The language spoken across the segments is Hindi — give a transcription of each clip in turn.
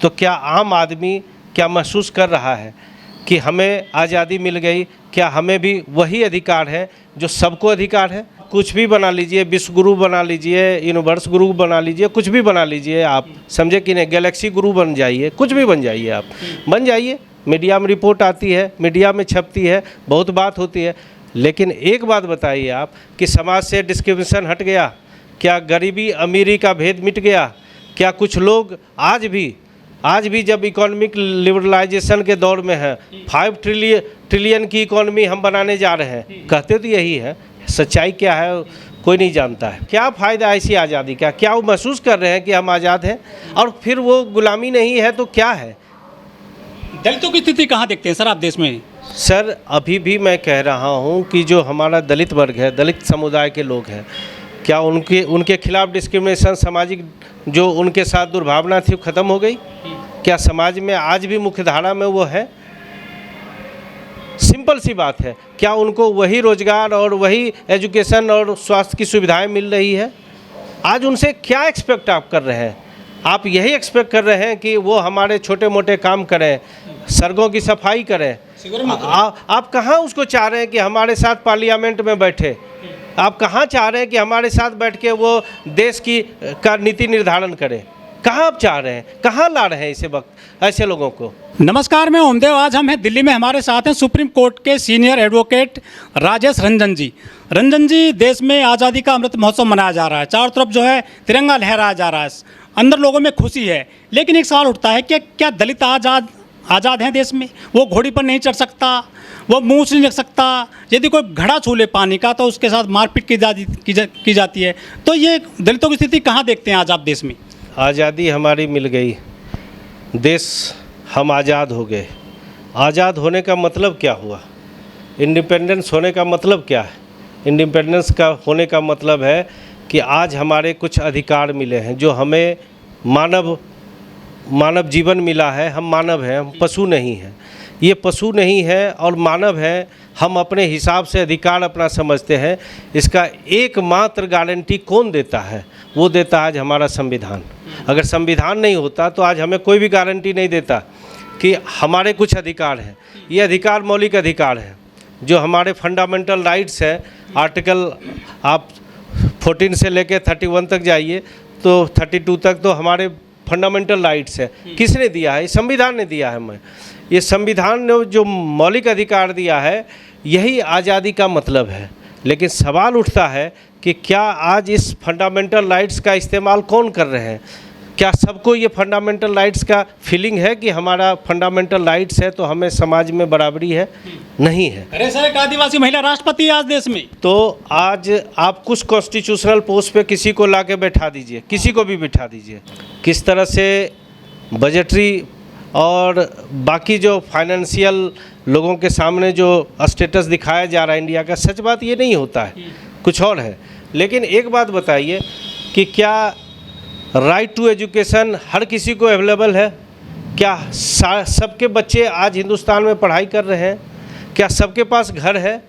तो क्या आम आदमी क्या महसूस कर रहा है कि हमें आज़ादी मिल गई? क्या हमें भी वही अधिकार है जो सबको अधिकार है? कुछ भी बना लीजिए, विश्व गुरु बना लीजिए, यूनिवर्स गुरु बना लीजिए, कुछ भी बना लीजिए आप, समझे कि नहीं, गैलेक्सी गुरु बन जाइए, कुछ भी बन जाइए आप, बन जाइए। मीडिया में रिपोर्ट आती है, मीडिया में छपती है, बहुत बात होती है, लेकिन एक बात बताइए आप कि समाज से डिस्क्रिमिनेशन हट गया? क्या गरीबी अमीरी का भेद मिट गया? क्या कुछ लोग आज भी जब इकोनॉमिक लिबरलाइजेशन के दौर में है, 5 ट्रिलियन की इकोनॉमी हम बनाने जा रहे हैं, कहते तो यही है, सच्चाई क्या है कोई नहीं जानता है। क्या फ़ायदा है ऐसी आज़ादी का? क्या वो महसूस कर रहे हैं कि हम आज़ाद हैं? और फिर वो गुलामी नहीं है तो क्या है? दलितों की स्थिति कहाँ देखते हैं सर आप देश में? सर अभी भी मैं कह रहा हूँ कि जो हमारा दलित वर्ग है, दलित समुदाय के लोग हैं, क्या उनके खिलाफ डिस्क्रिमिनेशन, सामाजिक जो उनके साथ दुर्भावना थी वो ख़त्म हो गई? क्या समाज में आज भी मुख्यधारा में वो है? सिंपल सी बात है। क्या उनको वही रोजगार और वही एजुकेशन और स्वास्थ्य की सुविधाएं मिल रही है? आज उनसे क्या एक्सपेक्ट आप कर रहे हैं? आप यही एक्सपेक्ट कर रहे हैं कि वो हमारे छोटे मोटे काम करें, सड़कों की सफाई करें। आप कहाँ उसको चाह रहे हैं कि हमारे साथ पार्लियामेंट में बैठे? आप कहाँ चाह रहे हैं कि हमारे साथ बैठ के वो देश का नीति निर्धारण करें? कहाँ आप चाह रहे हैं, कहाँ ला रहे हैं इसे वक्त ऐसे लोगों को? नमस्कार, मैं ओमदेव। आज हम हैं दिल्ली में, हमारे साथ हैं सुप्रीम कोर्ट के सीनियर एडवोकेट राजेश रंजन जी। रंजन जी, देश में आज़ादी का अमृत महोत्सव मनाया जा रहा है, चारों तरफ जो है तिरंगा लहराया जा रहा है, अंदर लोगों में खुशी है, लेकिन एक सवाल उठता है कि क्या दलित आज़ाद हैं देश में? वो घोड़ी पर नहीं चढ़ सकता, वो मुँह से नहीं रख सकता, यदि कोई घड़ा छू ले पानी का तो उसके साथ मारपीट की जाती है। तो ये दलितों की स्थिति कहाँ देखते हैं आज आप देश में? आज़ादी हमारी मिल गई, देश हम आज़ाद हो गए। आज़ाद होने का मतलब क्या हुआ? इंडिपेंडेंस होने का मतलब क्या है? इंडिपेंडेंस का होने का मतलब है कि आज हमारे कुछ अधिकार मिले हैं, जो हमें मानव जीवन मिला है। हम मानव हैं, हम पशु नहीं हैं। ये पशु नहीं है और मानव है, हम अपने हिसाब से अधिकार अपना समझते हैं। इसका एकमात्र गारंटी कौन देता है? वो देता है आज हमारा संविधान। अगर संविधान नहीं होता तो आज हमें कोई भी गारंटी नहीं देता कि हमारे कुछ अधिकार हैं। ये अधिकार मौलिक अधिकार हैं, जो हमारे फंडामेंटल राइट्स हैं। आर्टिकल आप 14 से लेकर 31 तक जाइए तो 32 तक तो हमारे फंडामेंटल राइट्स है। किसने दिया है? संविधान ने दिया है। हमें ये संविधान ने जो मौलिक अधिकार दिया है, यही आज़ादी का मतलब है। लेकिन सवाल उठता है कि क्या आज इस फंडामेंटल राइट्स का इस्तेमाल कौन कर रहे हैं? क्या सबको ये फंडामेंटल राइट्स का फीलिंग है कि हमारा फंडामेंटल राइट्स है तो हमें समाज में बराबरी है? नहीं है। अरे सर, एक आदिवासी महिला राष्ट्रपति है आज देश में। तो आज आप कुछ कॉन्स्टिट्यूशनल पोस्ट पे किसी को ला के बैठा दीजिए, किसी को भी बैठा दीजिए, किस तरह से बजटरी और बाकी जो फाइनेंशियल लोगों के सामने जो स्टेटस दिखाया जा रहा है इंडिया का, सच बात ये नहीं होता है, कुछ और है। लेकिन एक बात बताइए कि क्या राइट टू एजुकेशन हर किसी को अवेलेबल है? क्या सबके बच्चे आज हिंदुस्तान में पढ़ाई कर रहे हैं? क्या सबके पास घर है?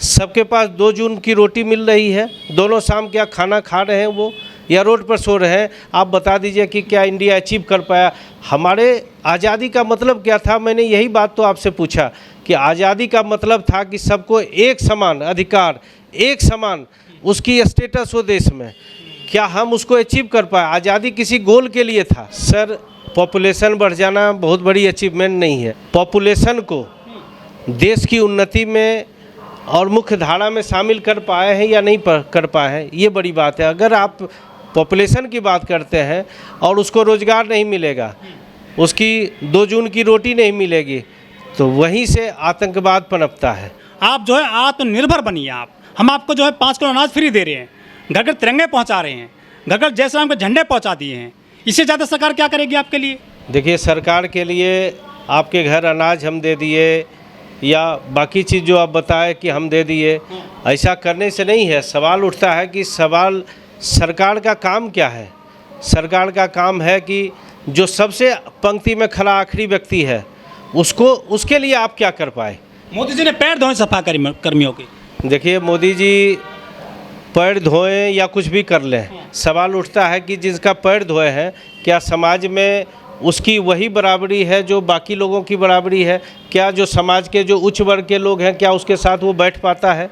सबके पास 2 जून की रोटी मिल रही है? दोनों शाम क्या खाना खा रहे हैं वो, या रोड पर सो रहे हैं? आप बता दीजिए कि क्या इंडिया अचीव कर पाया? हमारे आज़ादी का मतलब क्या था? मैंने यही बात तो आपसे पूछा कि आज़ादी का मतलब था कि सबको एक समान अधिकार, एक समान उसकी स्टेटस हो देश में। क्या हम उसको अचीव कर पाए? आज़ादी किसी गोल के लिए था। सर, पॉपुलेशन बढ़ जाना बहुत बड़ी अचीवमेंट नहीं है। पॉपुलेशन को देश की उन्नति में और मुख्य धारा में शामिल कर पाए हैं या नहीं कर पाए हैं, ये बड़ी बात है। अगर आप पॉपुलेशन की बात करते हैं और उसको रोज़गार नहीं मिलेगा, उसकी 2 जून की रोटी नहीं मिलेगी, तो वहीं से आतंकवाद पनपता है। आप जो है आत्मनिर्भर बनिए। हम आपको जो है 5 किलो अनाज फ्री दे रहे हैं, घर घर तिरंगे पहुंचा रहे हैं, घर घर जय श्री राम के झंडे पहुंचा दिए हैं। इससे ज़्यादा सरकार क्या करेगी आपके लिए? देखिए, सरकार के लिए आपके घर अनाज हम दे दिए या बाकी चीज़ जो आप बताए कि हम दे दिए, ऐसा करने से नहीं है। सवाल उठता है कि सरकार का काम क्या है? सरकार का काम है कि जो सबसे पंक्ति में खड़ा आखिरी व्यक्ति है, उसके लिए आप क्या कर पाए? मोदी जी ने पैर धोए सफा कर्मियों के। देखिए, मोदी जी पैर धोएं या कुछ भी कर लें, सवाल उठता है कि जिसका पैर धोए हैं, क्या समाज में उसकी वही बराबरी है जो बाकी लोगों की बराबरी है? क्या जो समाज के जो उच्च वर्ग के लोग हैं, क्या उसके साथ वो बैठ पाता है?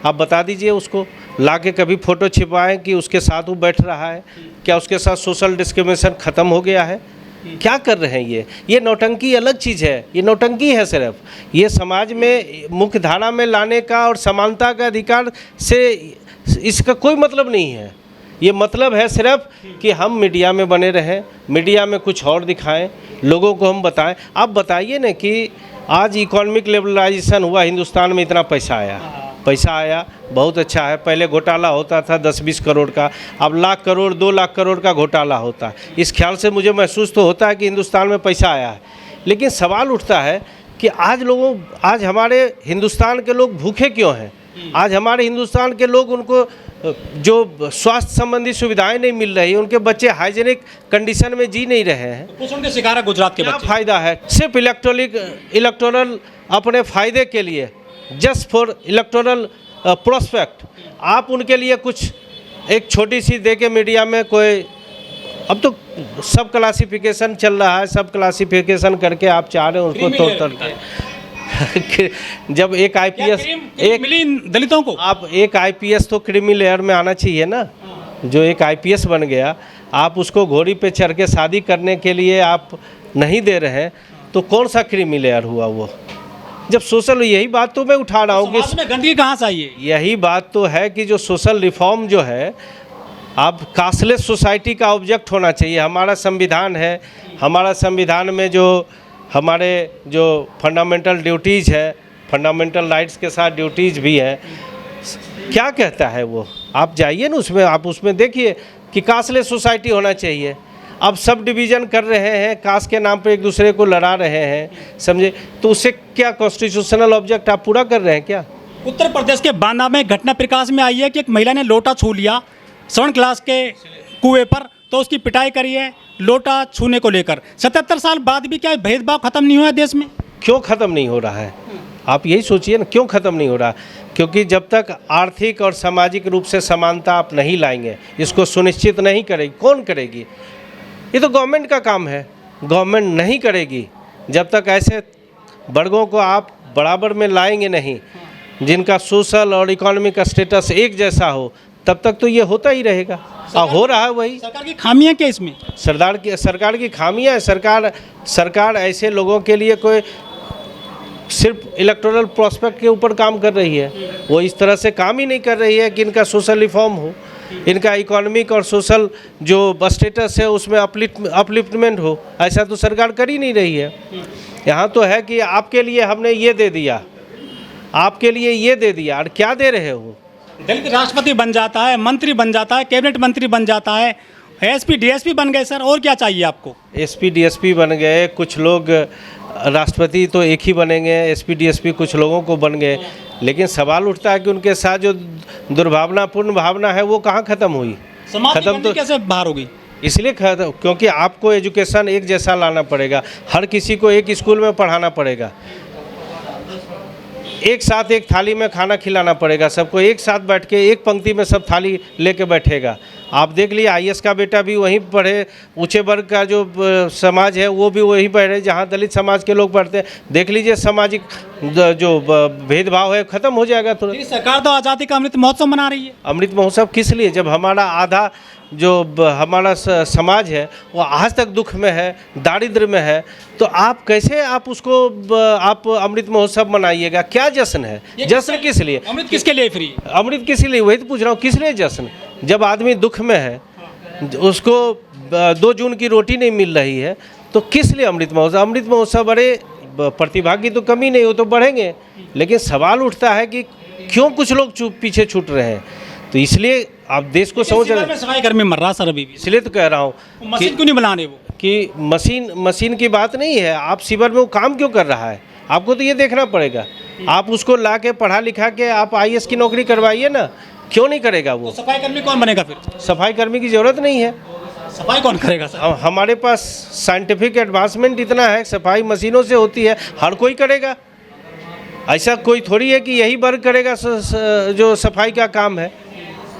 आप बता दीजिए उसको, ला के कभी फ़ोटो छिपवाएं कि उसके साथ वो बैठ रहा है? क्या उसके साथ सोशल डिस्क्रिमिनेशन ख़त्म हो गया है? क्या कर रहे हैं ये नौटंकी अलग चीज़ है, ये नौटंकी है सिर्फ। ये समाज में मुख्य धारा में लाने का और समानता का अधिकार से इसका कोई मतलब नहीं है। ये मतलब है सिर्फ कि हम मीडिया में बने रहें, मीडिया में कुछ और दिखाएं, लोगों को हम बताएं। आप बताइए ना कि आज इकोनॉमिक लिबरलाइजेशन हुआ, हिंदुस्तान में इतना पैसा आया, बहुत अच्छा है। पहले घोटाला होता था 10-20 करोड़ का, अब लाख करोड़ 2 लाख करोड़ का घोटाला होता है। इस ख्याल से मुझे महसूस तो होता है कि हिंदुस्तान में पैसा आया है, लेकिन सवाल उठता है कि आज हमारे हिंदुस्तान के लोग भूखे क्यों हैं? आज हमारे हिंदुस्तान के लोग, उनको जो स्वास्थ्य संबंधी सुविधाएं नहीं मिल रही, उनके बच्चे हाइजीनिक कंडीशन में जी नहीं रहे हैं। कुपोषण के शिकार है गुजरात के बच्चे। फायदा है सिर्फ इलेक्टोरल अपने फायदे के लिए, जस्ट फॉर इलेक्टोरल प्रोस्पेक्ट, आप उनके लिए कुछ एक छोटी सी दे के मीडिया में कोई, अब तो सब क्लासिफिकेशन चल रहा है, सब क्लासिफिकेशन करके आप चाह रहे हैं उनको तोड़ जब एक आईपीएस मिली दलितों को, आप एक आईपीएस तो क्रीमी लेयर में आना चाहिए ना। जो एक आईपीएस बन गया, आप उसको घोड़ी पे चढ़ के शादी करने के लिए आप नहीं दे रहे हैं, तो कौन सा क्रीमी लेयर हुआ वो? जब सोशल, यही बात तो मैं उठा रहा हूँ कि गंदगी कहाँ से आई है? यही बात तो है कि जो सोशल रिफॉर्म जो है, आप कास्टलेस सोसाइटी का ऑब्जेक्ट होना चाहिए। हमारा संविधान है, हमारा संविधान में जो हमारे जो फंडामेंटल ड्यूटीज़ है, फंडामेंटल राइट्स के साथ ड्यूटीज़ भी है, क्या कहता है वो? आप जाइए ना उसमें, आप उसमें देखिए कि कास्टलेस सोसाइटी होना चाहिए। अब सब डिवीज़न कर रहे हैं, कास्ट के नाम पे एक दूसरे को लड़ा रहे हैं, समझे? तो उससे क्या कॉन्स्टिट्यूशनल ऑब्जेक्ट आप पूरा कर रहे हैं क्या? उत्तर प्रदेश के बांदा में घटना प्रकाश में आई है कि एक महिला ने लोटा छू लिया 7 क्लास के कुएं पर, तो उसकी पिटाई करी है लोटा छूने को लेकर। 77 साल बाद भी क्या भेदभाव खत्म नहीं हुआ है देश में? क्यों ख़त्म नहीं हो रहा है? आप यही सोचिए ना, क्यों ख़त्म नहीं हो रहा? क्योंकि जब तक आर्थिक और सामाजिक रूप से समानता आप नहीं लाएंगे, इसको सुनिश्चित नहीं करेगी, कौन करेगी? ये तो गवर्नमेंट का काम है, गवर्नमेंट नहीं करेगी। जब तक ऐसे वर्गों को आप बराबर में लाएंगे नहीं, जिनका सोशल और इकोनॉमिक स्टेटस एक जैसा हो, तब तक तो ये होता ही रहेगा। और हो रहा है वही। सरकार की खामियां क्या इसमें? सरकार की खामियां है। सरकार ऐसे लोगों के लिए कोई सिर्फ इलेक्टोरल प्रोस्पेक्ट के ऊपर काम कर रही है, वो इस तरह से काम ही नहीं कर रही है कि इनका सोशल रिफॉर्म हो, इनका इकोनॉमिक और सोशल जो स्टेटस है उसमें अपलिफ्टमेंट हो। ऐसा तो सरकार कर ही नहीं रही है। यहाँ तो है कि आपके लिए हमने ये दे दिया, आपके लिए ये दे दिया, और क्या दे रहे हो? दलित राष्ट्रपति बन जाता है, मंत्री बन जाता है, कैबिनेट मंत्री बन जाता है, एसपी डीएसपी बन गए सर, और क्या चाहिए आपको? एसपी डीएसपी बन गए, कुछ लोग राष्ट्रपति तो एक ही बनेंगे, एसपी डीएसपी कुछ लोगों को बन गए, लेकिन सवाल उठता है कि उनके साथ जो दुर्भावनापूर्ण भावना है वो कहाँ ख़त्म हुई? खत्म तो कैसे बाहर होगी? इसलिए क्योंकि आपको एजुकेशन एक जैसा लाना पड़ेगा, हर किसी को एक स्कूल में पढ़ाना पड़ेगा, एक साथ एक थाली में खाना खिलाना पड़ेगा, सबको एक साथ बैठ के एक पंक्ति में सब थाली लेके बैठेगा। आप देख लीजिए, आईएएस का बेटा भी वहीं पढ़े, ऊंचे वर्ग का जो समाज है वो भी वहीं पढ़े जहां दलित समाज के लोग पढ़ते हैं। देख लीजिए, सामाजिक जो भेदभाव है ख़त्म हो जाएगा तुरंत। सरकार तो आज़ादी का अमृत महोत्सव मना रही है। अमृत महोत्सव किस लिए? जब हमारा आधा जो हमारा समाज है वो आज तक दुख में है, दारिद्र्य में है, तो आप कैसे आप उसको आप अमृत महोत्सव मनाइएगा? क्या जश्न है? जश्न किस लिए? अमृत किसके लिए फ्री? अमृत किस लिए? वही तो पूछ रहा हूँ, किस लिए जश्न? जब आदमी दुख में है, उसको 2 जून की रोटी नहीं मिल रही है, तो किस लिए अमृत महोत्सव? अमृत महोत्सव, बड़े प्रतिभा की तो कमी नहीं हो तो बढ़ेंगे, लेकिन सवाल उठता है कि क्यों कुछ लोग पीछे छूट रहे हैं? तो इसलिए आप देश को समझ रहे हैं। सफाई कर्मी मर रहा सर अभी भी, इसलिए तो कह रहा हूँ मशीन क्यों नहीं बना रहे वो? कि मशीन की बात नहीं है, आप शिविर में वो काम क्यों कर रहा है? आपको तो ये देखना पड़ेगा। आप उसको ला के पढ़ा लिखा के आप आईएएस की नौकरी करवाइए ना, क्यों नहीं करेगा वो? तो सफाई कर्मी कौन बनेगा फिर? सफाई कर्मी की ज़रूरत नहीं है। सफाई कौन करेगा सर? हमारे पास साइंटिफिक एडवांसमेंट इतना है, सफाई मशीनों से होती है, हर कोई करेगा। ऐसा कोई थोड़ी है कि यही वर्ग करेगा जो सफाई का काम है।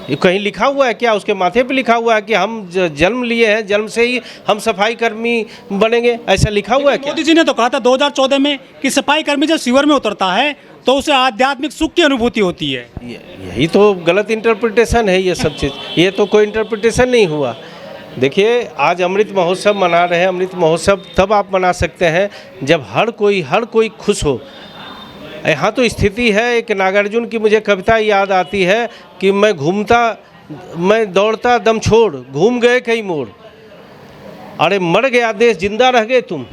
ये कहीं लिखा हुआ है क्या? उसके माथे पे लिखा हुआ है कि हम जन्म लिए हैं, जन्म से ही हम सफाई कर्मी बनेंगे, ऐसा लिखा हुआ है क्या? मोदी जी ने तो कहा था 2014 में कि सफाई कर्मी जब सीवर में उतरता है तो उसे आध्यात्मिक सुख की अनुभूति होती है। यही तो गलत इंटरप्रिटेशन है ये सब चीज़, ये तो कोई इंटरप्रिटेशन नहीं हुआ। देखिए आज अमृत महोत्सव मना रहे हैं, अमृत महोत्सव तब आप मना सकते हैं जब हर कोई खुश हो। यहाँ तो स्थिति है, एक नागार्जुन की मुझे कविता याद आती है कि मैं दौड़ता दम छोड़, घूम गए कई मोड़, अरे मर गया देश जिंदा रह गए तुम।